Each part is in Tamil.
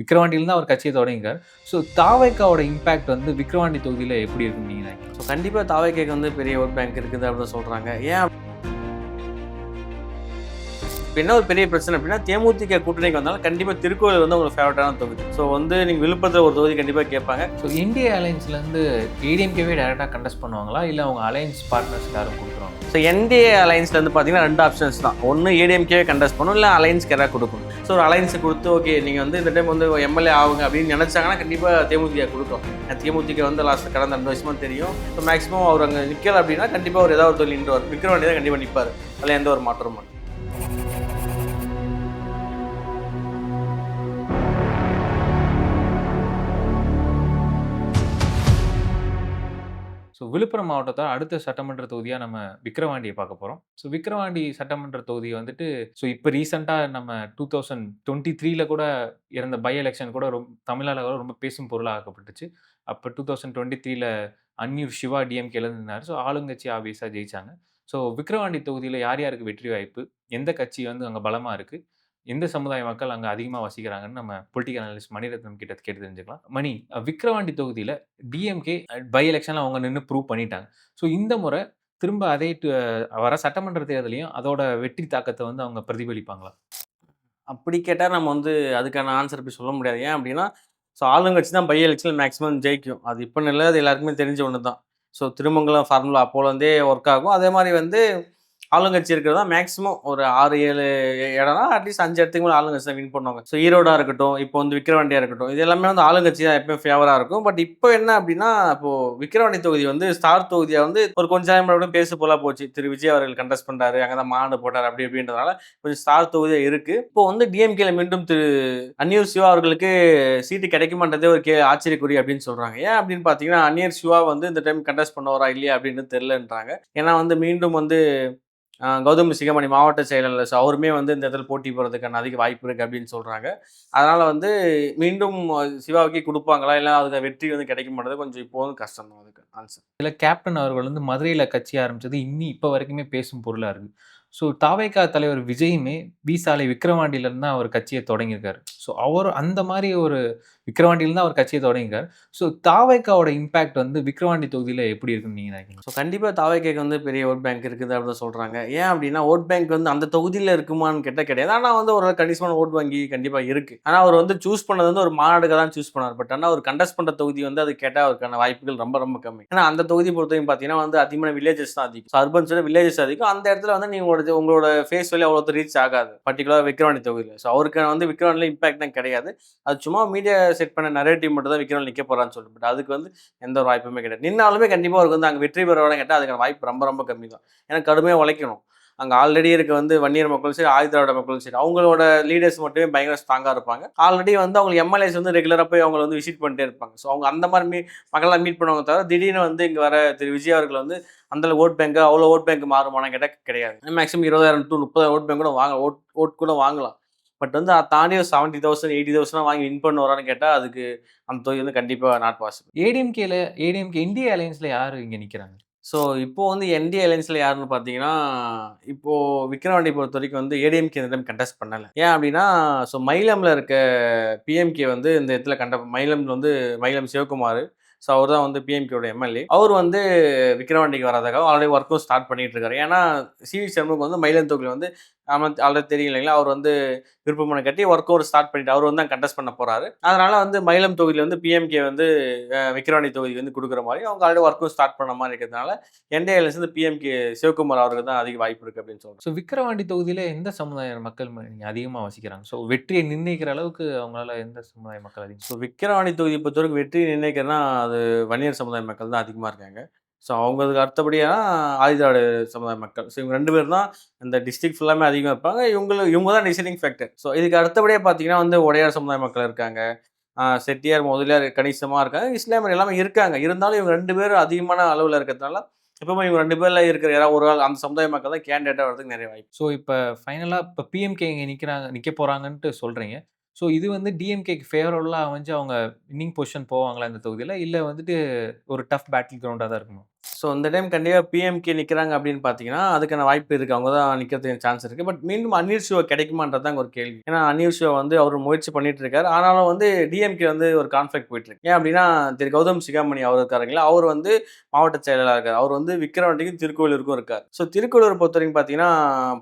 விக்கிரவாண்டியில தான் அவர் கட்சியை தொடங்கியிருக்காரு. ஸோ தாவேக்காவோட இம்பாக்ட் வந்து விக்கிரவாண்டி தொகுதியில எப்படி இருக்குன்னு நீங்க நினைக்கிறீங்க? ஸோ கண்டிப்பாக தாவேக்காக்கு வந்து பெரிய ஓட் பேங்க் இருக்குது அப்படின்னு சொல்கிறாங்க. ஏன் இப்போ என்ன ஒரு பெரிய பிரச்சனை அப்படின்னா, தேமுதிக கூட்டணிக்கு வந்தாலும் கண்டிப்பாக திருக்கோவில் வந்து உங்களுக்கு ஃபேவரட்டான தொகுதி. ஸோ வந்து நீங்கள் விழுப்புரத்தில் ஒரு தொகுதி கண்டிப்பாக கேட்பாங்க. ஸோ இந்திய அலையன்ஸ்லேருந்து ஏடிஎம்கேவே டேரெக்டாக கண்டெஸ்ட் பண்ணுவாங்களா, இல்லை அவங்க அலையன்ஸ் பார்ட்னர்ஸ் யாரும் கொடுக்குறாங்க? ஸோ என்டிஏ அலையன்ஸில் வந்து பார்த்தீங்கன்னா 2 ஆப்ஷன்ஸ் தான். ஒன்று ஏடிஎம்கே கண்டெஸ்ட் பண்ணணும், இல்லை அலையன்ஸ்க்கு யாராவது கொடுக்கணும். ஸோ ஒரு அலையன்ஸை கொடுத்து ஓகே நீங்கள் வந்து இந்த டைம் வந்து எம்எல்ஏ ஆகுங்க அப்படின்னு நினச்சாங்கன்னா கண்டிப்பாக தேமுதிக கொடுக்கும். தேமுதிக வந்து லாஸ்ட் கடந்த 2 வருஷமா தெரியும். ஸோ மேக்ஸிமம் அவர் அங்கே நிற்கல அப்படின்னா கண்டிப்பாக அவர் ஏதாவது ஒரு தொழில் நின்றுவார். விக்கிரவாண்டி தான் கண்டிப்பாக நிற்பார். அதில் எந்த ஒரு மாற்றமும் இல்லை. ஸோ விழுப்புரம் மாவட்டத்தோட அடுத்த சட்டமன்ற தொகுதியாக நம்ம விக்கிரவாண்டியை பார்க்க போகிறோம். ஸோ விக்கிரவாண்டி சட்டமன்ற தொகுதி வந்துட்டு ஸோ இப்போ ரீசெண்டாக நம்ம 2023ல கூட இருந்த பை எலெக்ஷன் கூட தமிழ்நாடு ரொம்ப பேசும் பொருளாக ஆக்கப்பட்டுச்சு. அப்போ 2023ல அன்னியூர் சிவா டிஎம்கேலேருந்து இருந்தார். ஸோ ஆளுங்கட்சி ஆபீஸாக ஜெயிச்சாங்க. ஸோ விக்கிரவாண்டி தொகுதியில் யார் யாருக்கு வெற்றி வாய்ப்பு, எந்த கட்சி வந்து அங்கே பலமாக இருக்குது, எந்த சமுதாய மக்கள் அங்கே அதிகமாக வசிக்கிறாங்கன்னு நம்ம பொலிட்டிக்கல் அனலிஸ்ட் மணிரத்னம் கிட்ட கேட்டு தெரிஞ்சுக்கலாம். மணி, விக்கிரவாண்டி தொகுதியில் டிஎம்கே பை எலெக்ஷன்ல அவங்க நின்று ப்ரூவ் பண்ணிட்டாங்க. ஸோ இந்த முறை திரும்ப அதே வர சட்டமன்ற தேர்தலையும் அதோட வெற்றி தாக்கத்தை வந்து அவங்க பிரதிபலிப்பாங்களா? அப்படி கேட்டால் நம்ம வந்து அதுக்கான ஆன்சர் இப்படி சொல்ல முடியாது. ஏன் அப்படின்னா, ஸோ ஆளுங்கட்சி தான் பை எலெக்ஷனில் மேக்ஸிமம் ஜெயிக்கும். அது இப்போன்னு இல்லை, அது எல்லாருக்குமே தெரிஞ்ச ஒன்று தான். ஸோ திருமங்கலம் ஃபார்முலா அப்போலேருந்தே ஒர்க் ஆகும். அதே மாதிரி வந்து ஆளுங்கட்சி இருக்கிறது தான் மேக்ஸிமம் ஒரு 6, 7 இடம்னா அட்லீஸ்ட் 5 இடத்துக்கு மேலே ஆளுங்கட்சி தான் வின் பண்ணுவாங்க. ஸோ ஈரோடா இருக்கட்டும், இப்போ வந்து விக்கிரவாண்டியா இருக்கட்டும், இது எல்லாமே வந்து ஆளுங்கட்சி தான் எப்பயும் ஃபேவராக இருக்கும். பட் இப்போ என்ன அப்படின்னா, இப்போ விக்கிரவாண்டி தொகுதி வந்து ஸ்டார் தொகுதியாக வந்து ஒரு கொஞ்ச நாள் முன்னாடி பேசு போலா போச்சு. திரு விஜய் அவர்கள் கண்டெஸ்ட் பண்ணுறாரு, அங்கே தான் மாநாடு போட்டார் அப்படி இப்படின்றதுனால கொஞ்சம் ஸ்டார் தொகுதியாக இருக்குது. இப்போ வந்து டிஎம்கேல மீண்டும் திரு அன்னியூர் சிவா அவர்களுக்கு சீட்டு கிடைக்குமான்றதே ஒரு ஆச்சரியக்குறி அப்படின்னு சொல்கிறாங்க. ஏன் அப்படின்னு பார்த்தீங்கன்னா, அன்னியூர் சிவா வந்து இந்த டைம் கண்டெஸ்ட் பண்ணுவாரா இல்லையா அப்படின்னு தெரியலன்றாங்க. ஏன்னா வந்து மீண்டும் வந்து கௌதம் சிகாமணி மாவட்ட செயலாளர். ஸோ அவருமே வந்து இந்த இடத்துல போட்டி போடுறதுக்கான அதிக வாய்ப்பு இருக்குது அப்படின்னு சொல்கிறாங்க. அதனால் வந்து மீண்டும் சிவாவுக்கே கொடுப்பாங்களா, இல்லை அதுக்கு வெற்றி வந்து கிடைக்க மாட்டேது கொஞ்சம் இப்போ வந்து கஷ்டம் தான் அதுக்கு ஆன்சர். இதில் கேப்டன் அவர்கள் வந்து மதுரையில் கட்சி ஆரம்பிச்சது இப்போ வரைக்குமே பேசும் பொருளாக இருக்குது. ஸோ தாவேகா தலைவர் விஜயுமே சாலை விக்கிரவாண்டியிலேருந்து தான் அவர் கட்சியை தொடங்கியிருக்காரு. ஸோ அவர் அந்த மாதிரி ஒரு விக்கிரவாண்டியில தான் அவர் கட்சியை தொடங்கியிருக்காரு. ஸோ தாவேகாவோட இம்பாக்ட் வந்து விக்கிரவாண்டி தொகுதியில் எப்படி இருக்குன்னு நீங்கள் நினைக்கிறீங்க? ஸோ கண்டிப்பாக தாவேக்காக்கு வந்து பெரிய ஓட் பேங்க் இருக்குது அப்படின்னு சொல்கிறாங்க. ஏன் அப்படின்னா ஓட் பேங்க் வந்து அந்த தொகுதியில் இருக்குமான்னு கேட்டால் கிடையாது. ஆனால் வந்து ஒரு கணிசமான ஓட் வங்கி கண்டிப்பாக இருக்குது. ஆனால் அவர் வந்து சூஸ் பண்ணது வந்து ஒரு மாநாடுக்கு தான் சூஸ் பண்ணார். பட் ஆனால் அவர் கண்டெஸ்ட் பண்ணுற தொகுதி வந்து அது கேட்டால் அவருக்கான வாய்ப்புகள் ரொம்ப ரொம்ப கம்மி. ஏன்னா அந்த தொகுதி பொறுத்தவரைக்கும் பார்த்தீங்கன்னா வந்து அதிகமான வில்லேஜஸ் தான் அதிகம். ஸோ அர்பன்ஸ் விட வில்லேஜஸ் அதிகம். அந்த இடத்துல வந்து நீங்கள் உங்களோட ஃபேஸ் வேல்யூ அவ்வளோ ரீச் ஆகாது. பர்டிகுலர் விக்கிரவாண்டி தொகுதியில். ஸோ அவருக்கு வந்து விக்கிரவாண்டியில் இம்பாக்ட் தான் கிடையாது. அது சும்மா மீடியா செட் பண்ண நரேட்டிவ் மட்டும் தான் விக்கிரவாண்டி நிற்க போகிறான்னு சொல்லிட்டு. பட் அதுக்கு வந்து எந்த ஒரு வாய்ப்புமே கிடையாது. நின்னாலுமே கண்டிப்பாக அவருக்கு வந்து அங்கே வெற்றி பெறவான்னு கேட்டால் அதுக்கான வாய்ப்பு ரொம்ப ரொம்ப கம்மி தான். ஏன்னா கடுமையாக உழைக்கணும். அங்கே ஆல்ரெடி இருக்க வந்து வன்னியர் மக்களும் சரி, ஆயுதிராவிட மக்களும் சரி, அவங்களோட லீடர்ஸ் மட்டுமே பயங்கர ஸ்ட்ராங்காக இருப்பாங்க. ஆல்ரெடி வந்து அவங்க எம்எல்ஏஸ் வந்து ரெகுலராக போய் அவங்களை வந்து விசிட் பண்ணிட்டே இருப்பாங்க. ஸோ அவங்க அந்த மாதிரி மக்கள்லாம் மீட் பண்ணுவாங்க தவிர திடீர்னு வந்து இங்கே வர திரு விஜய் அவர்கள் வந்து அந்த ஓட் பேங்க் அவ்வளோ ஓட் பேங்க் மாறுமானு கேட்டால் கிடையாது. மேக்ஸிமம் 20,000 to 30,000 ஓட் பேங்க் கூட ஓட் கூட வாங்கலாம். பட் வந்து அதை தாண்டி 70,000 80,000 வாங்கி வின் பண்ண வரான்னு கேட்டால் அதுக்கு அந்த தொகை வந்து கண்டிப்பாக நாட் பாசிபிள். ஏடிஎம்கே இந்திய அலையன்ஸில் யார் இங்கே நிற்கிறாங்க? ஸோ இப்போ வந்து என்டிஏ அலையன்ஸில் யாருன்னு பார்த்தீங்கன்னா, இப்போ விக்கிரவாண்டி பொறுத்த வரைக்கும் வந்து ஏடிஎம்கே இந்த டைம் கண்டெஸ்ட் பண்ணல. ஏன் அப்படின்னா, ஸோ மயிலம்ல இருக்க பிஎம்கே வந்து இந்த இடத்துல மயிலம்ல வந்து மயிலம் சிவகுமார். ஸோ அவர் தான் வந்து பிஎம்கேயோட எம்எல்ஏ. அவர் வந்து விக்கிரவாண்டிக்கு வராதுக்காக ஆல்ரெடி ஒர்க்கும் ஸ்டார்ட் பண்ணிட்டு இருக்காரு. ஏன்னா சிவி சண்முகம் வந்து மயிலம் தொகுதியில் வந்து ஆல்ரெடி தெரியும் இல்லைங்களா, அவர் வந்து விருப்பமனு கட்டி ஒர்க்கும் ஒரு ஸ்டார்ட் பண்ணிட்டு அவர் வந்து கண்டெஸ்ட் பண்ண போறாரு. அதனால வந்து மயிலம் தொகுதியில் வந்து பிஎம்கே வந்து விக்கிரவாண்டி தொகுதிக்கு வந்து கொடுக்குற மாதிரி அவங்க ஆல்ரெடி ஒர்க்கும் ஸ்டார்ட் பண்ண மாதிரி இருக்கிறதுனால என்டிஏல இருந்து பிஎம்கே சிவகுமார் அவருக்கு தான் அதிக வாய்ப்பு இருக்கு அப்படின்னு சொல்றாங்க. ஸோ விக்கிரவாண்டி தொகுதியில் எந்த சமுதாய மக்கள் அதிகமாக வசிக்கிறாங்க? ஸோ வெற்றியை நிர்ணயிக்கிற அளவுக்கு அவங்களால எந்த சமுதாய மக்கள் அதிகம்? ஸோ விக்கிரவாண்டி தொகுதியை பொறுத்தவரைக்கும் வெற்றி நிர்ணயிக்கிறதுனா அது வன்னியர் சமுதாய மக்கள் தான் அதிகமாக இருக்காங்க. ஸோ அவங்களுக்கு அடுத்தபடியாக ஆயுதிராவிட சமுதாய மக்கள். ஸோ இவங்க 2 பேர் தான் இந்த டிஸ்ட்ரிக்ட் ஃபுல்லாமே அதிகமாக இருப்பாங்க. இவங்க தான் டிசைடிங் ஃபேக்டர். ஸோ இதுக்கு அடுத்தபடியாக பார்த்தீங்கன்னா வந்து உடையார் சமுதாய மக்கள் இருக்காங்க. செட்டியார் முதலியார் கணிசமாக இருக்காங்க. இஸ்லாமியர் எல்லாமே இருக்காங்க. இருந்தாலும் இவங்க 2 பேரும் அதிகமான அளவில் இருக்கிறதுனால எப்பவுமே இவங்க 2 பேரில் இருக்கிற யாராவது ஒரு ஆள் அந்த சமுதாய மக்கள் தான் கேண்டிடேட்டாக வரதுக்கு நிறைய வாய்ப்பு. ஸோ இப்போ ஃபைனலாக இப்போ பிஎம்கே இங்கே நிற்க போகிறாங்கன்ட்டு சொல்கிறீங்க. ஸோ இது வந்து டிஎம்கேக்கு ஃபேவரபுளாக அமைஞ்சு அவங்க வின்னிங் பொசிஷன் போவாங்களா இந்த தொகுதியில்? இல்லை வந்துட்டு ஒரு டஃப் பேட்டில் கிரவுண்டாக தான் இருக்குமா? ஸோ இந்த டைம் கண்டிப்பாக பிஎம்கே நிற்கிறாங்க அப்படின்னு பார்த்தீங்கன்னா அதுக்கான வாய்ப்பு இருக்குது, அவங்க தான் நிற்கிறதுக்கு சான்ஸ் இருக்குது. பட் மீண்டும் அன்னில் சிவா கிடைக்குமான்றது தான் ஒரு கேள்வி. ஏன்னா அன்னில் சிவா வந்து அவர் முயற்சி பண்ணிட்டு இருக்காரு. ஆனாலும் வந்து டிஎம்கே வந்து ஒரு கான்ஃப்ளிக்ட் போயிட்டு இருக்கு. ஏன் அப்படின்னா திரு கௌதம் சிகாமணி அவர் இருக்காருங்களா, அவர் வந்து மாவட்ட செயலாளர் இருக்கார். அவர் வந்து விக்கிரவாண்டிக்கும் திருக்கோவிலூருக்கும் இருக்கார். ஸோ திருக்கோவிலூர் பொறுத்த வரைக்கும் பார்த்தீங்கன்னா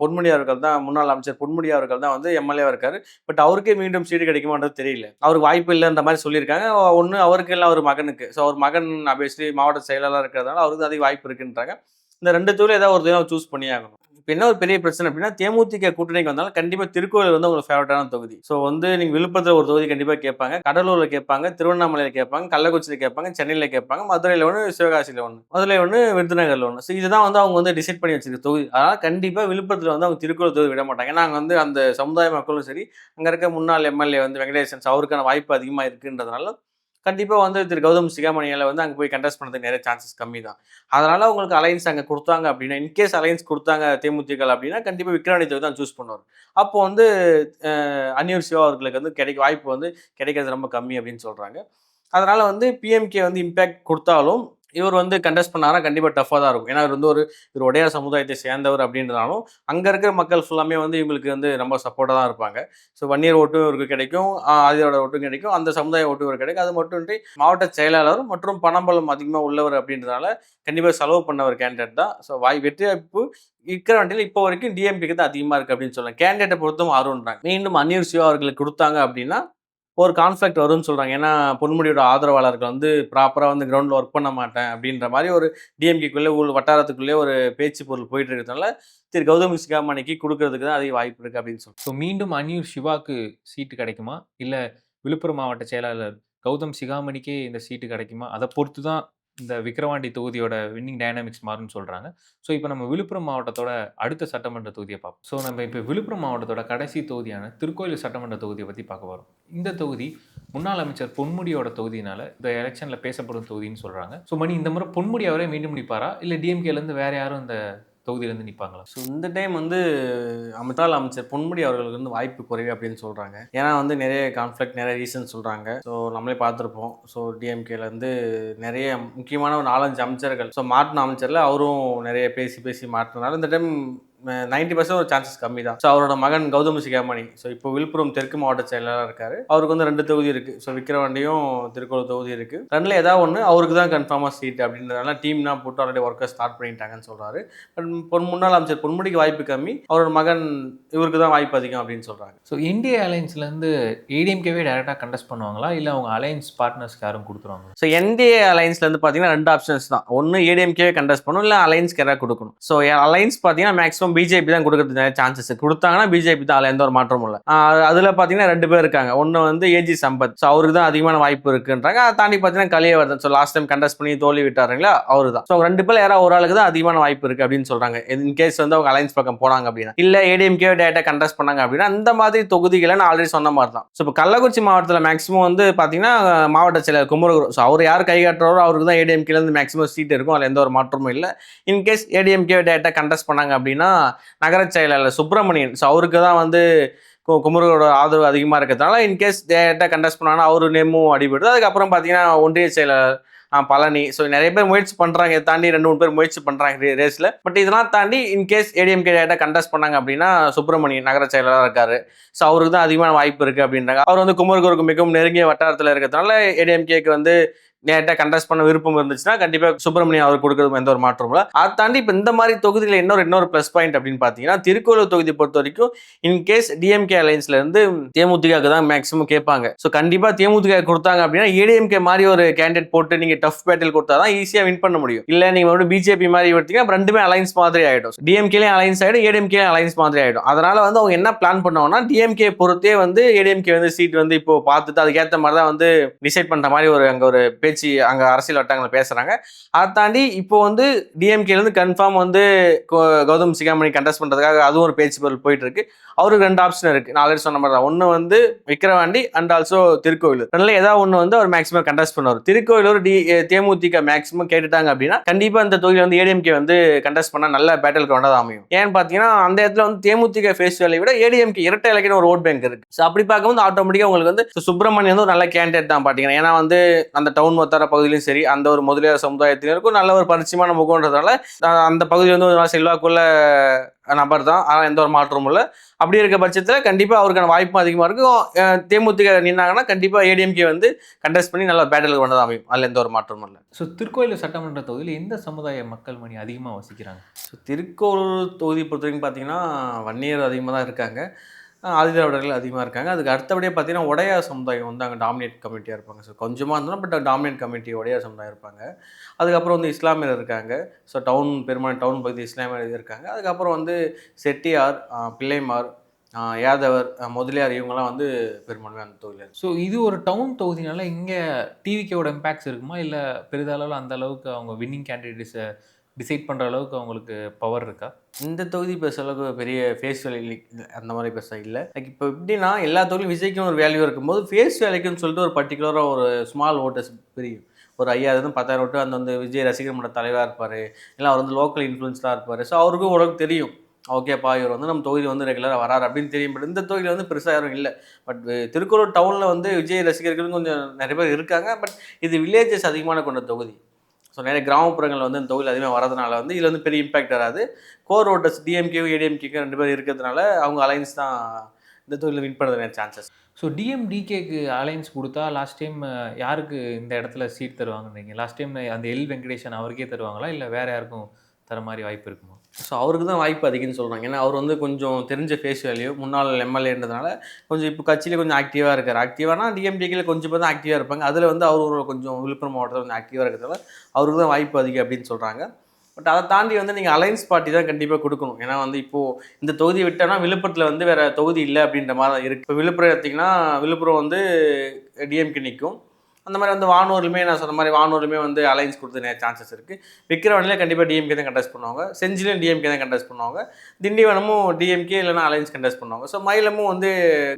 பொன்முடி அவர்கள் தான், முன்னாள் அமைச்சர் பொன்முடி அவர்கள் தான் வந்து எம்எல்ஏவாக இருக்காரு. பட் அவருக்கே மீண்டும் சீட்டு கிடைக்குமான்றது தெரியல. அவருக்கு வாய்ப்பு இல்லைன்ற மாதிரி சொல்லியிருக்காங்க. ஒன்று அவருக்கு இல்லை அவர் மகனுக்கு. ஸோ அவர் மகன் ஆப்வியஸ்லி மாவட்ட செயலாளர் இருக்கிறதுனால அவருக்கு அதிக வாய்ப்பு இருக்குன்றாங்க. இந்த 2 தொகுதியில் ஏதாவது ஒரு தொகுதி சூஸ் பண்ணி ஆகணும். இப்போ என்ன ஒரு பெரிய பிரச்சனை அப்படின்னா தேமுதிக கூட்டணிக்கு வந்தாலும் கண்டிப்பாக திருக்கோவில் வந்து உங்களுக்கு ஃபேவரட்டான தொகுதி. ஸோ வந்து நீங்கள் விழுப்புரத்தில் ஒரு தொகுதி கண்டிப்பாக கேட்பாங்க, கடலூரில் கேட்பாங்க, திருவண்ணாமலையில் கேட்பாங்க, கள்ளக்குறிச்சியில் கேட்பாங்க, சென்னையில் கேட்பாங்க, மதுரையில் ஒன்று, சிவகாசியில் ஒன்று, மதுரை ஒன்று, விருதுநகரில் ஒன்று. ஸோ இதுதான் வந்து அவங்க வந்து டிசைட் பண்ணி வச்சிருக்க தொகுதி. அதனால் கண்டிப்பாக விழுப்புரத்தில் வந்து அவங்க திருக்கோவில் தொகுதி விட மாட்டாங்க. ஏன்னா அங்கே வந்து அந்த சமுதாய மக்களும் சரி, அங்கே இருக்க முன்னாள் எம்எல்ஏ வந்து வெங்கடேசன் அவருக்கான வாய்ப்பு அதிகமாக இருக்குன்றதுனால கண்டிப்பாக வந்து திரு கௌதம் சிகாமணியால் வந்து அங்கே போய் கண்டெஸ்ட் பண்ணுறதுக்கு நிறைய சான்சஸ் கம்மி தான். அதனால் உங்களுக்கு அலைன்ஸ் அங்கே கொடுத்தாங்க அப்படின்னா, இன்கேஸ் அலைன்ஸ் கொடுத்தாங்க தேமுதிக அப்படின்னா கண்டிப்பாக விக்ரவாணி தொகுதி தான் சூஸ் பண்ணுவார். அப்போ வந்து அன்னியூர் சிவா அவர்களுக்கு வந்து வாய்ப்பு வந்து கிடைக்கிறது ரொம்ப கம்மி அப்படின்னு சொல்கிறாங்க. அதனால் வந்து பிஎம்கே வந்து இம்பேக்ட் கொடுத்தாலும் இவர் வந்து கண்டெஸ்ட் பண்ணாரா கண்டிப்பாக டஃப்பாக தான் இருக்கும். ஏன்னா இவர் வந்து இவர் உடையார் சமுதாயத்தை சேர்ந்தவர் அப்படின்றனாலும் அங்கே இருக்கிற மக்கள் ஃபுல்லாமே வந்து இவங்களுக்கு வந்து ரொம்ப சப்போர்ட்டாக தான் இருப்பாங்க. ஸோ வன்னியர் ஓட்டும் இவருக்கு கிடைக்கும், ஆதியோட ஓட்டும் கிடைக்கும், அந்த சமுதாய ஓட்டும் இவருக்கு கிடைக்கும். அது மட்டுமின்றி மாவட்ட செயலாளர் மற்றும் பணபலம் அதிகமாக உள்ளவர் அப்படின்றதுனால கண்டிப்பாக செலவு பண்ண ஒரு கேண்டிடேட் தான். ஸோ வெற்றி வாய்ப்பு விக்கிரவாண்டியில் இப்போ வரைக்கும் டிஎம்கேக்கு தான் அதிகமாக இருக்குது அப்படின்னு சொல்லலாம். கேண்டிடேட்டை பொறுத்தும் ஆர்வம்ன்றாங்க. மீண்டும் அன்னியூர் சிவா அவர்களுக்கு கொடுத்தாங்க அப்படின்னா ஒரு கான்ஃப்ளிக்ட் வரும்னு சொல்கிறாங்க. ஏன்னா பொன்முடியோட ஆதரவாளர்கள் வந்து ப்ராப்பராக வந்து கிரவுண்டில் ஒர்க் பண்ண மாட்டேன் அப்படின்ற மாதிரி ஒரு டிஎம்கேக்குள்ளே வட்டாரத்துக்குள்ளே ஒரு பேச்சு பொருள் போயிட்டு இருக்கிறதுனால திரு கௌதம் சிகாமணிக்கு கொடுக்கறதுக்கு தான் அதிக வாய்ப்பு இருக்குது அப்படின்னு சொல்லுவாங்க. ஸோ மீண்டும் அன்னியூர் சிவாக்கு சீட்டு கிடைக்குமா, இல்லை விழுப்புரம் மாவட்ட செயலாளர் கௌதம் சிகாமணிக்கே இந்த சீட்டு கிடைக்குமா, அதை பொறுத்து தான் இந்த விக்கிரவாண்டி தொகுதியோட வின்னிங் டைனாமிக்ஸ் மாறும்னு சொல்கிறாங்க. ஸோ இப்போ நம்ம விழுப்புரம் மாவட்டத்தோட அடுத்த சட்டமன்ற தொகுதியை பார்ப்போம். ஸோ நம்ம இப்போ விழுப்புரம் மாவட்டத்தோட கடைசி தொகுதியான திருக்கோயில் சட்டமன்ற தொகுதியை பற்றி பார்க்க வரோம். இந்த தொகுதி முன்னாள் அமைச்சர் பொன்முடியோட தொகுதினால இந்த எலெக்ஷனில் பேசப்படும் தொகுதின்னு சொல்கிறாங்க. ஸோ மணி இந்த முறை பொன்முடி அவரே மீண்டும் நிற்பாரா, இல்லை டிஎம்கேலேருந்து வேறு யாரும் இந்த தொகுதியிலேருந்து நிற்பாங்களா? ஸோ இந்த டைம் வந்து முன்னாள் அமைச்சர் பொன்முடி அவர்களுக்கு வந்து வாய்ப்பு குறைவு அப்படின்னு சொல்கிறாங்க. ஏன்னா வந்து நிறைய கான்ஃப்ளிக்ட், நிறைய ரீசன் சொல்கிறாங்க. ஸோ நம்மளே பார்த்துருப்போம். ஸோ டிஎம்கேலேருந்து நிறைய முக்கியமான ஒரு 4-5 அமைச்சர்கள் மாட்டின அமைச்சரில் அவரும் நிறைய பேசி மாட்டினால இந்த டைம் 90% ஒரு சான்சஸ் கம்மி தான். ஸோ அவரோட மகன் கௌதம் சிகாமணி இப்போ விழுப்புரம் தெற்கு மாவட்ட செயலாளராக இருக்காரு. அவருக்கு வந்து 2 தொகுதி இருக்குது. ஸோ விக்கிரவாண்டியும் திருக்கோவில் தொகுதி இருக்குது. 2ல் ஏதாவது ஒன்று அவருக்கு தான் கன்ஃபார்மாக சீட் அப்படின்றதுனால டீம்னா போட்டு ஆல்ரெடி ஒர்க்கை ஸ்டார்ட் பண்ணிட்டாங்கன்னு சொல்கிறாரு. பட் முன்னாள் அமைச்சர் பொன்முடிக்கு வாய்ப்பு கம்மி, அவரோட மகன் இவருக்கு தான் வாய்ப்பு அதிகம் அப்படின்னு சொல்கிறாங்க. ஸோ இந்திய அலைன்ஸ்லேருந்து ஏடிஎம்கேவே டேரெக்டாக கண்டெஸ்ட் பண்ணுவாங்களா, இல்லை அவங்க அலைன்ஸ் பார்ட்னர்ஸ்க்கு யாரும் கொடுத்துருவாங்க? ஸோ என்டிஏ அலைன்ஸ்லேருந்து பார்த்தீங்கன்னா 2 ஆப்ஷன்ஸ் தான். ஒன்று ஏடிஎம்கே கண்டெஸ்ட் பண்ணணும், இல்லை அலைன்ஸ்க்கு யாராவது கொடுக்கணும். ஸோ அலைன்ஸ் பார்த்தீங்கன்னா மேக்ஸிமம் பிஜேபி தான் கொடுக்கறதுக்கு நிறைய சான்சஸ் கொடுத்தாங்கன்னா பிஜேபி தான், அதில் எந்த ஒரு மாற்றமும் இல்லை. அதில் பார்த்தீங்கன்னா 2 பேர் இருக்காங்க. ஒன்று வந்து ஏஜி சம்பத், ஸோ அவருக்கு தான் அதிகமான வாய்ப்பு இருக்குன்றாங்க. அதை தாண்டி பார்த்தீங்கன்னா கலியவர்தன், ஸோ லாஸ்ட் டைம் கண்டெஸ்ட் பண்ணி தோல்வி விட்டாருங்களா, அவரு தான். ஸோ 2 பேர் யாராவது ஒரு ஆளுக்கு தான் அதிகமான வாய்ப்பு இருக்குது அப்படின்னு சொல்கிறாங்க. இன்கேஸ் வந்து அவங்க அலைன்ஸ் பக்கம் போனாங்க அப்படின்னா, இல்லை ஏடிஎம்கே டேட்டா கண்டெஸ்ட் பண்ணாங்க அப்படின்னா இந்த மாதிரி தொகுதிகளை நான் ஆல்ரெடி சொன்ன மாதிரி தான். ஸோ இப்போ கள்ளக்குறிச்சி மாவட்டத்தில் மேக்ஸிமம் வந்து பார்த்தீங்கன்னா மாவட்ட செயலர் குமரகுரு, ஸோ அவர் யார் கை காட்டுறாரோ அவருக்கு தான் ஏடிஎம்கேலேருந்து மேக்ஸிமம் சீட் இருக்கும், அதில் எந்த ஒரு மாற்றமும் இல்லை. இன்கேஸ் ஏடிஎம்கே டேட்டா கண்டெஸ்ட் பண்ணாங்க அப்படின்னா நகர செயலாளர் சுப்பிரமணியன், ஸோ அவருக்கு தான் வந்து குமரகுரோட ஆதரவு அதிகமாக இருக்கிறதுனால இன்கேஸ் டேட்டா கண்டெஸ்ட் பண்ணாங்கன்னா அவர் நேமும் அடிபடுது. அதுக்கப்புறம் பார்த்தீங்கன்னா ஒன்றிய செயலாளர் பழனி, ஸோ நிறைய பேர் முயற்சி பண்ணுறாங்க. இதை தாண்டி 2-3 பேர் முயற்சி பண்ணுறாங்க ரேஸில். பட் இதெல்லாம் தாண்டி இன்கேஸ் ஏடிஎம்கே டேட்டா கண்டெஸ்ட் பண்ணாங்க அப்படின்னா சுப்பிரமணியன் நகர செயலாளராக இருக்காரு. ஸோ அவருக்கு தான் அதிகமான வாய்ப்பு இருக்குது அப்படின்றாங்க. அவர் வந்து குமரகுருக்கு மிகவும் நெருங்கிய வட்டாரத்தில் இருக்கிறதுனால ஏடிஎம்கேக்கு வந்து நேரட்டாக கண்டெஸ்ட் பண்ண விருப்பம் இருந்துச்சுன்னா கண்டிப்பாக சுப்பிரமணியம் அவர் கொடுக்கறது எந்த ஒரு மாற்றமும் இல்லை. அதை தாண்டி இப்போ இந்த மாதிரி தொகுதியில் இன்னொரு ப்ளஸ் பாயிண்ட் அப்படின்னு பார்த்தீங்கன்னா திருக்கோவில் தொகுதி பொறுத்த வரைக்கும் இன்கேஸ் டிஎம்கே அலைன்ஸ்லேருந்து தேமுதிகக்கு தான் மேக்ஸிமம் கேட்பாங்க. ஸோ கண்டிப்பாக தேமுதிக கொடுத்தாங்க அப்படின்னா ஏடிஎம்கே மாதிரி ஒரு கேண்டிடேட் போட்டு நீங்கள் டஃப் பேட்டில் கொடுத்தா தான் ஈஸியாக வின் பண்ண முடியும். இல்லை நீங்கள் மறுபடியும் பிஜேபி மாதிரி எடுத்தீங்கன்னா 2மே அலைன்ஸ் மாதிரி ஆகிடும். டிஎம்கேலையும் அலைன்ஸ் ஆகிடும், ஏடிஎம்கேலையும் அலைன்ஸ் மாதிரி ஆகிடும். அதனால வந்து அவங்க என்ன பிளான் பண்ணுவாங்கன்னா டிஎம்கே பொறுத்தே வந்து ஏடிஎம்கே வந்து சீட் வந்து இப்போ பார்த்துட்டு அதுக்கேற்ற மாதிரி தான் வந்து டிசைட் பண்ணுற மாதிரி அங்கே ஒரு பேச்சு அங்க அரசியல் வட்டாரங்களை பேசுறாங்க. அதை தாண்டி இப்போ வந்து டிஎம்கேல இருந்து கன்ஃபார்ம் வந்து கௌதம் சிகாமணி கண்டெஸ்ட் பண்றதுக்காக அதுவும் ஒரு பேச்சு பொருள் போயிட்டு இருக்கு. அவருக்கு 2 ஆப்ஷன் இருக்கு. நான் ஆல்ரெடி சொன்ன மாதிரி தான். ஒன்று வந்து விக்கிரவாண்டி அண்ட் ஆல்சோ திருக்கோயிலூர். ரெண்டுல ஏதாவது ஒன்று வந்து அவர் மேக்ஸிமம் கண்டெஸ்ட் பண்ணுவார். திருக்கோயிலூர் தேமுதிக மேக்ஸிமம் கேட்டுட்டாங்க அப்படின்னா கண்டிப்பா இந்த தொகுதியில் வந்து ஏடிஎம்கே வந்து கண்டெஸ்ட் பண்ண நல்ல பேட்டல் கிரவுண்டாக அமையும். ஏன்னு பார்த்தீங்கன்னா அந்த இடத்துல வந்து தேமுதிக ஃபேஸ் வேலையை விட ஏடிஎம்கே இரட்டை இலக்கின ஒரு ஓட் பேங்க் இருக்கு. ஸோ அப்படி பார்க்கும்போது ஆட்டோமேட்டிக்காக உங்களுக்கு வந்து சுப்பிரமணியம் வந்து ஒரு நல்ல கேண்டிடேட் தான் பார்த்தீங்கன்னா. ஏன்னா வந்து அந்த டவுன் சுற்றுவட்டார பகுதியிலும் சரி அந்த ஒரு முதலியார் சமுதாயத்தினருக்கும் நல்ல ஒரு பரிச்சயமான முகம்ன்றதால அந்த பகுதி வந்து ஒரு செல்வாக்குள்ள நபர் தான். ஆனால் எந்த ஒரு மாற்றமும் இல்லை. அப்படி இருக்க பட்சத்தில் கண்டிப்பாக அவருக்கான வாய்ப்பும் அதிகமாக இருக்கும். தேமுதிக நின்னாங்கன்னா கண்டிப்பாக ஏடிஎம்கே வந்து கண்டெஸ்ட் பண்ணி நல்ல பேட்டில் கொண்டு தான் அமையும். அதில் எந்த ஒரு மாற்றமும் இல்லை. ஸோ திருக்கோயில் சட்டமன்ற தொகுதியில் எந்த சமுதாய மக்கள் மணி அதிகமாக வசிக்கிறாங்க? ஸோ திருக்கோளூர் தொகுதி பொறுத்த வரைக்கும் பார்த்தீங்கன்னா வன்னியர் அதிகமாக தான் இருக்காங்க. ஆதிதிராவிடர்கள் அதிகமாக இருக்காங்க. அதுக்கு அடுத்தபடியாக பார்த்தீங்கன்னா உடையார் சமுதாயம் வந்து அங்கே டாமினேட் கமிட்டியாக இருப்பாங்க. ஸோ கொஞ்சமாக இருந்தாலும் பட் டாமினேட் கமிட்டி உடையார் சமுதாயம் இருப்பாங்க. அதுக்கப்புறம் வந்து இஸ்லாமியர் இருக்காங்க. ஸோ பெரும்பாலும் டவுன் பகுதி இஸ்லாமியர் இருக்காங்க. அதுக்கப்புறம் வந்து செட்டியார், பிள்ளைமார், யாதவர், முதலியார் இவங்கெல்லாம் வந்து பெரும்பான்மை அந்த தொகுதியில். ஸோ இது ஒரு டவுன் தொகுதினால இங்கே டிவிக்கேவோட இம்பேக்ட்ஸ் இருக்குமா? இல்லை பெரிதளவில் அந்த அளவுக்கு அவங்க வின்னிங் கேண்டிடேட்ஸை டிசைட் பண்ணுற அளவுக்கு அவங்களுக்கு பவர் இருக்கா? இந்த தொகுதி பெருச அளவுக்கு பெரிய ஃபேஸ் வேல்யூ அந்த மாதிரி பெருசாக இல்லை. லைக் இப்போ எப்படின்னா எல்லா தொகுதியும் விஜய்க்கும் ஒரு வேல்யூ இருக்கும்போது ஃபேஸ் வேல்யூக்குன்னு சொல்லிட்டு ஒரு பர்டிகுலராக ஒரு ஸ்மால் ஓட்டர்ஸ் பிரியும். ஒரு 5000 10,000 ஓட்டு அந்த வந்து விஜய் ரசிகர் மன்ற தலைவராக இருப்பார். இல்லை அவர் வந்து லோக்கல் இன்ஃப்ளூன்ஸாக இருப்பார். ஸோ அவருக்கும் ஓரளவுக்கு தெரியும். ஓகேப்பா இவர் வந்து நம்ம தொகுதி வந்து ரெகுலராக வராரு அப்படின்னு தெரியும். பட் இந்த தொகுதியில் வந்து பெருசாக யாரும் இல்லை. பட் திருக்குறள் டவுனில் வந்து விஜய் ரசிகர்கள் கொஞ்சம் நிறைய பேர் இருக்காங்க. பட் இது வில்லேஜஸ் அதிகமான கொண்ட தொகுதி. ஸோ நிறைய கிராமப்புறங்கள் வந்து இந்த தொகுதியில் அதிகமாக வரதுனால வந்து இதில் வந்து பெரிய இம்பாக்ட் வராது. கோர் ஓட்டர்ஸ் டிஎம்கேவும் ஏடிஎம்கேக்கும் 2 பேர் இருக்கிறதுனால அவங்க அலைன்ஸ் தான் இந்த தொகுதியில் வின் பண்ணுறதுன சான்சஸ். ஸோ டிஎம்டிகேக்கு அலைன்ஸ் கொடுத்தா லாஸ்ட் டைம் யாருக்கு இந்த இடத்துல சீட் தருவாங்கன்றீங்க? லாஸ்ட் டைம் அந்த எல் வெங்கடேஷன் அவருக்கே தருவாங்களா, இல்லை வேறு யாருக்கும் தர மாதிரி வாய்ப்பு இருக்குமா? ஸோ அவருக்கு தான் வாய்ப்பு அதிகம்னு சொல்கிறாங்க. ஏன்னா அவர் வந்து கொஞ்சம் தெரிஞ்ச ஃபேஸ் வேல்யூ, முன்னாள் எம்எல்ஏன்றதுனால கொஞ்சம் இப்போ கட்சியில் கொஞ்சம் ஆக்டிவாக இருக்கார். ஆக்டிவானா டிஎம்டிகேயில் கொஞ்சம் பேர் தான் ஆக்டிவாக இருப்பாங்க. அதில் வந்து அவர் கொஞ்சம் விழுப்புரம் மாவட்டத்தில் கொஞ்சம் ஆக்டிவாக இருக்கிறதால அவருக்கு தான் வாய்ப்பு அதிகம் அப்படின்னு சொல்கிறாங்க. பட் அதை தாண்டி வந்து நீங்கள் அலைன்ஸ் பார்ட்டி தான் கண்டிப்பாக கொடுக்கணும். ஏன்னா வந்து இப்போது இந்த தொகுதியை விட்டோன்னா விழுப்புரத்தில் வந்து வேறு தொகுதி இல்லை அப்படின்ற மாதிரி தான் இருக்குது. இப்போ விழுப்புரம் எடுத்திங்கன்னா விழுப்புரம் வந்து டிஎம்கே நிற்கும். அந்த மாதிரி வந்து வானூர்லையுமே நான் சொன்ன மாதிரி வானூர்லையுமே வந்து அலைன்ஸ் கொடுத்து நிறைய சான்சஸ் இருக்குது. விக்கிரவாண்டியில் கண்டிப்பாக டிஎம்கே தான் கண்டெஸ்ட் பண்ணுவாங்க. செஞ்சிலும் டிஎம்கே தான் கண்டெஸ்ட் பண்ணுவாங்க. திண்டிவனமும் டிஎம்கே இல்லைனா அலைன்ஸ் கண்டெஸ்ட் பண்ணுவாங்க. ஸோ மயிலமும் வந்து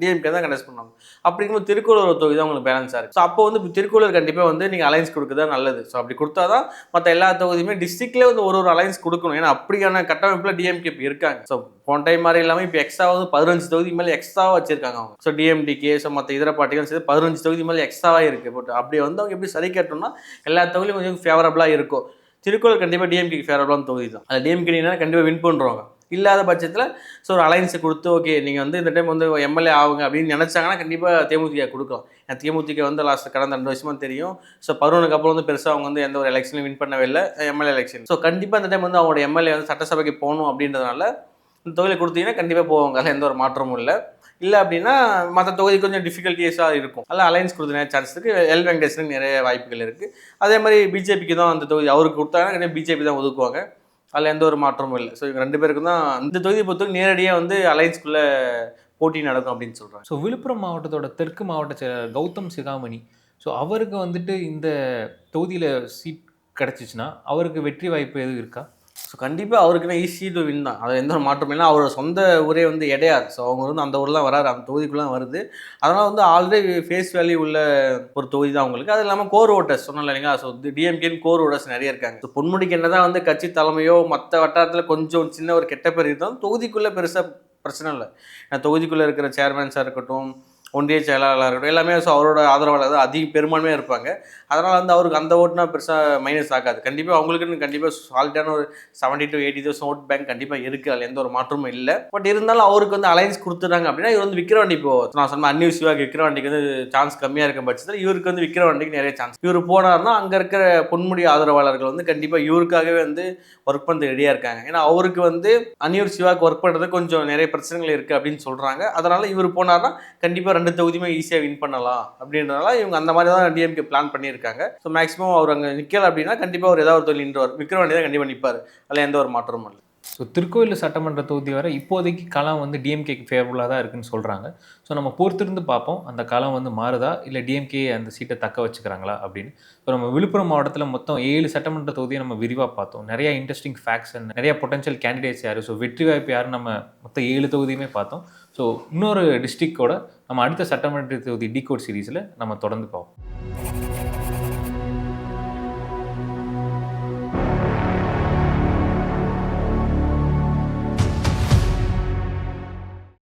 டிஎம்கே தான் கண்டெஸ்ட் பண்ணுவாங்க. அப்படிங்கும்போது திருக்கோளூர் தொகுதி தான் உங்களுக்கு பேலன்ஸாக இருக்குது. ஸோ அப்போ வந்து திருக்கோளூர் கண்டிப்பாக வந்து நீங்கள் அலைன்ஸ் கொடுக்குறது தான் நல்லது. ஸோ அப்படி கொடுத்தா தான் மற்ற எல்லா தொகுதியுமே டிஸ்ட்ரிக்ட்லேயே வந்து ஒரு அலைன்ஸ் கொடுக்கணும். ஏன்னா அப்படியான கட்டமைப்பில் டிஎம்கே இப்போ இருக்காங்க. ஸோ போன டைம் மாதிரி இல்லாமல் இப்போ எக்ஸ்ட்ரா வந்து 15 தொகுதி மேலே எக்ஸ்ட்ராவாக வச்சிருக்காங்க அவங்க. ஸோ டிஎம்டிகே ஸோ மற்ற இதர பார்ட்டிகள் சேர்த்து 15 தொகுதி மேலே எக்ஸ்ட்ராவாக இருக்குது. பட் அப்படி வந்து அவங்க எப்படி சரி கட்டணும்னா எல்லா தொகுதியும் கொஞ்சம் ஃபேவரபுளாக இருக்கும். திருக்கோளூர் கண்டிப்பாக டிஎம்கே ஃபேவரபுளான தொகுதி தான். அதில் டிஎம்கே கண்டிப்பாக வின் பண்ணுறவங்க. இல்லாத பட்சத்தில் ஸோ ஒரு அலைன்ஸை கொடுத்து ஓகே நீங்கள் வந்து இந்த டைம் வந்து எம்எல்ஏ ஆகுங்க அப்படின்னு நினச்சாங்கன்னா கண்டிப்பாக தேமுதிக கொடுக்கலாம். ஏன்னா தேமுதிக வந்து கடந்த 2 வருஷமாக தெரியும். ஸோ பருவனுக்கு அப்புறம் வந்து பெருசாக அவங்க வந்து எந்த ஒரு எலெக்ஷனையும் வின் பண்ணவே இல்லை, எம்எல்ஏ எலெக்ஷன். ஸோ கண்டிப்பாக இந்த டைம் வந்து அவங்களோட எம்எல்ஏ வந்து சட்டசபைக்கு போகணும் அப்படின்றதுனால இந்த தொகுதியில் கொடுத்தீங்கன்னா கண்டிப்பாக போவாங்க. அதில் எந்த ஒரு மாற்றமும் இல்லை அப்படின்னா மற்ற தொகுதி கொஞ்சம் டிஃபிகல்ட்டிஸாக இருக்கும். அதில் அலைன்ஸ் கொடுத்த நிறைய சான்ஸ் இருக்குது. எல் வெங்கடேஷனுக்கு நிறைய வாய்ப்புகள் இருக்குது. அதே மாதிரி பிஜேபிக்கு தான் அந்த தொகுதி அவருக்கு கொடுத்தாங்கன்னா பிஜேபி தான் ஒதுக்குவாங்க. அதில் எந்த ஒரு மாற்றமும் இல்லை. ஸோ இவங்க 2 பேருக்கு தான் இந்த தொகுதியை பொறுத்தவரைக்கும் நேரடியாக வந்து அலைன்ஸ்குள்ளே போட்டி நடக்கும் அப்படின்னு சொல்கிறாங்க. ஸோ விழுப்புரம் மாவட்டத்தோட தெற்கு மாவட்ட செயலர் கௌதம் சிகாமணி, ஸோ அவருக்கு வந்துட்டு இந்த தொகுதியில் சீட் கிடச்சிச்சின்னா அவருக்கு வெற்றி வாய்ப்பு எதுவும் இருக்கா? ஸோ கண்டிப்பாக அவருக்குன்னா ஈஸி டு வின் தான். அது எந்த ஒரு மாற்றம் இல்லை. அவரோட சொந்த ஊரே வந்து எடையார். ஸோ அவங்க வந்து அந்த ஊர்லாம் வராரு, அந்த தொகுதிக்குள்ளே வருது. அதனால் வந்து ஆல்ரெடி ஃபேஸ் வேல்யூ உள்ள ஒரு தொகுதி தான் அவங்களுக்கு. அது இல்லாமல் கோர் ஓட்டர்ஸ் சொன்னோம் இல்லைங்களா? ஸோ டிஎம்கேன்னு கோர் ஓட்டர்ஸ் நிறைய இருக்காங்க. ஸோ பொன்முடிக்கு என்ன தான் வந்து கட்சி தலைமையோ மற்ற வட்டாரத்தில் கொஞ்சம் சின்ன ஒரு கெட்ட பேர் இருந்தாலும் தொகுதிக்குள்ளே பெருசாக பிரச்சனை இல்லை. ஏன்னா தொகுதிக்குள்ளே இருக்கிற சேர்மன்ஸாக இருக்கட்டும், ஒன்றிய செயலாளராக இருக்கட்டும், எல்லாமே ஸோ அவரோட ஆதரவாளர் தான் அதிக பெரும்பான்மையாக இருப்பாங்க. அதனால் வந்து அவருக்கு அந்த ஓட்டுனா பெருசாக மைனஸ் ஆகாது. கண்டிப்பாக அவங்களுக்குன்னு கண்டிப்பாக சாலிட்டான ஒரு 70 to 80,000 ஓட் பேங்க் கண்டிப்பாக இருக்குது. அதில் எந்த ஒரு மாற்றமும் இல்லை. பட் இருந்தாலும் அவருக்கு வந்து அலைன்ஸ் கொடுத்துட்டாங்க அப்படின்னா இவர் வந்து விக்கிரவாண்டி இப்போ நான் சொன்ன அன்னியூ சிவாக்கு விக்கிரவாண்டிக்கு வந்து சான்ஸ் கம்மியாக இருக்க பட்சத்தில் இவருக்கு வந்து விக்கிரவாண்டிக்கு நிறைய சான்ஸ். இவர் போனார்னா அங்கே இருக்கிற பொன்முடி ஆதரவாளர்கள் வந்து கண்டிப்பாக இவருக்காகவே வந்து ஒர்க் பண்ணுறது ரெடியாக இருக்காங்க. ஏன்னா அவருக்கு வந்து அன்னியூர் சிவாக்கு ஒர்க் பண்ணுறது கொஞ்சம் நிறைய பிரச்சனைகள் இருக்குது அப்படின்னு சொல்கிறாங்க. அதனால் இவர் போனார்னா கண்டிப்பாக 2 தொகுதியுமே ஈஸியாக வின் பண்ணலாம் அப்படின்றனால இவங்க அந்த மாதிரி தான் டிஎம்கே பிளான் பண்ணியிருக்காங்க. ஸோ மேக்ஸிமம் அவர் அங்கே நிற்கல அப்படின்னா கண்டிப்பாக அவர் ஏதாவது ஒரு தொழில் நின்றுவார். விக்கிரவாண்டி தான் கண்டிப்பாக நிற்பார். அதில் எந்த ஒரு மாற்றமும் இல்லை. ஸோ திருக்கோயில் சட்டமன்ற தொகுதி வரை இப்போதைக்கு களம் வந்து டிஎம்கேக்கு ஃபேவரபுளாக தான் இருக்குன்னு சொல்கிறாங்க. ஸோ நம்ம பொறுத்திருந்து பார்ப்போம் அந்த களம் வந்து மாறுதா, இல்லை டிஎம்கே அந்த சீட்டை தக்க வச்சுக்கிறாங்களா அப்படின்னு. ஸோ நம்ம விழுப்புரம் மாவட்டத்தில் மொத்தம் 7 சட்டமன்ற தொகுதியை நம்ம விரிவாக பார்த்தோம். நிறைய இன்ட்ரெஸ்டிங் ஃபேக்ட்ஸ் அண்ட் நிறைய பொட்டன்ஷியல் கேண்டிடேட்ஸ் யார், ஸோ வெற்றி வாய்ப்பு யாருன்னு நம்ம மொத்தம் 7 தொகுதியுமே பார்த்தோம். ஸோ இன்னொரு டிஸ்ட்ரிக்டோட நம்ம அடுத்த சட்டமன்ற தொகுதி டிகோட் சீரீஸில் நம்ம தொடர்ந்து பார்ப்போம்.